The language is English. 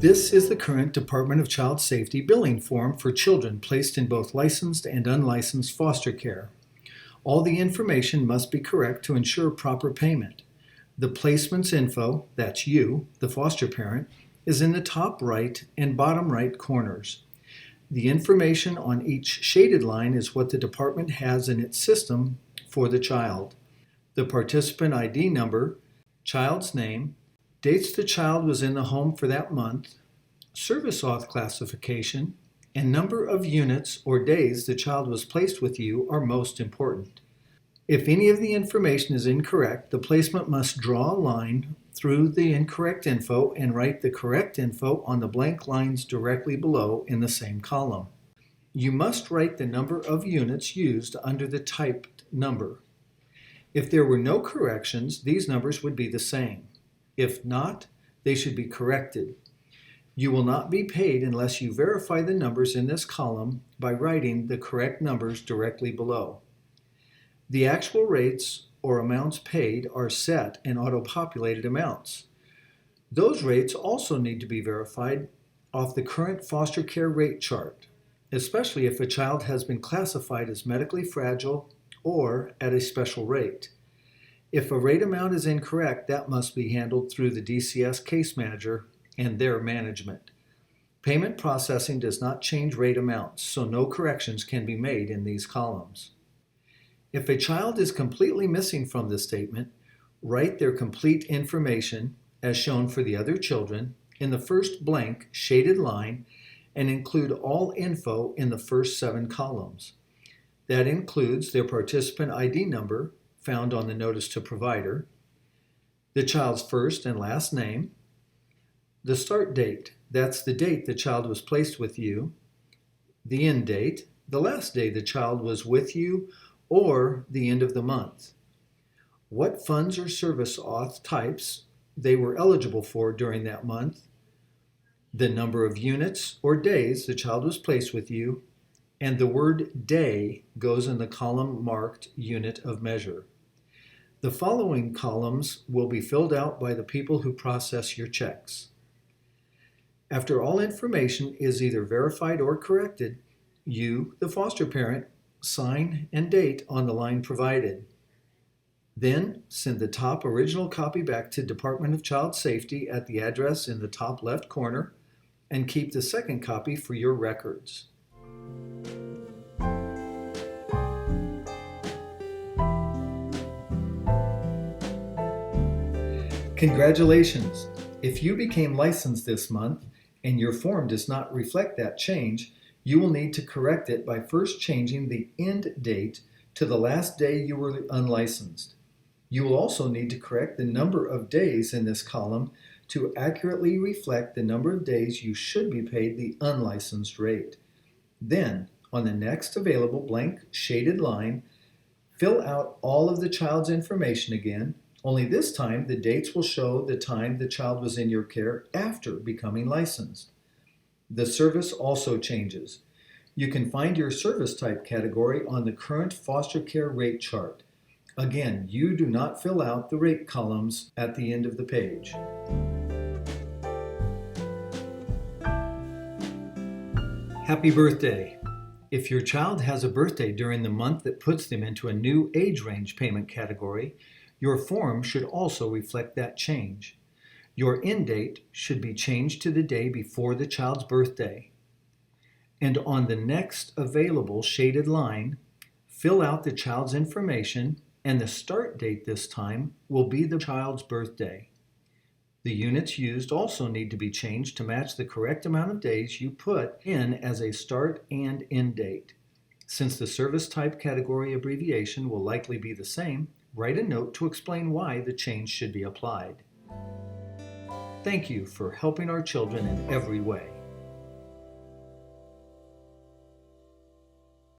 This is the current Department of Child Safety billing form for children placed in both licensed and unlicensed foster care. All the information must be correct to ensure proper payment. The placement's info, that's you, the foster parent, is in the top right and bottom right corners. The information on each shaded line is what the department has in its system for the child. The participant ID number, child's name, dates the child was in the home for that month, service auth classification, and number of units or days the child was placed with you are most important. If any of the information is incorrect, the placement must draw a line through the incorrect info and write the correct info on the blank lines directly below in the same column. You must write the number of units used under the typed number. If there were no corrections, these numbers would be the same. If not, they should be corrected. You will not be paid unless you verify the numbers in this column by writing the correct numbers directly below. The actual rates or amounts paid are set and auto-populated amounts. Those rates also need to be verified off the current foster care rate chart, especially if a child has been classified as medically fragile or at a special rate. If a rate amount is incorrect, that must be handled through the DCS case manager and their management. Payment processing does not change rate amounts, so no corrections can be made in these columns. If a child is completely missing from the statement, write their complete information, as shown for the other children, in the first blank shaded line and include all info in the first 7 columns. That includes their participant ID number, found on the notice to provider, the child's first and last name, the start date, that's the date the child was placed with you, the end date, the last day the child was with you, or the end of the month, what funds or service auth types they were eligible for during that month, the number of units or days the child was placed with you, and the word day goes in the column marked unit of measure. The following columns will be filled out by the people who process your checks. After all information is either verified or corrected, you, the foster parent, sign and date on the line provided. Then send the top original copy back to Department of Child Safety at the address in the top left corner and keep the second copy for your records. Congratulations! If you became licensed this month and your form does not reflect that change, you will need to correct it by first changing the end date to the last day you were unlicensed. You will also need to correct the number of days in this column to accurately reflect the number of days you should be paid the unlicensed rate. Then, on the next available blank shaded line, fill out all of the child's information again, only this time the dates will show the time the child was in your care after becoming licensed. The service also changes. You can find your service type category on the current foster care rate chart. Again, you do not fill out the rate columns at the end of the page. Happy birthday! If your child has a birthday during the month that puts them into a new age range payment category, your form should also reflect that change. Your end date should be changed to the day before the child's birthday. And on the next available shaded line, fill out the child's information, and the start date this time will be the child's birthday. The units used also need to be changed to match the correct amount of days you put in as a start and end date. Since the service type category abbreviation will likely be the same, write a note to explain why the change should be applied. Thank you for helping our children in every way.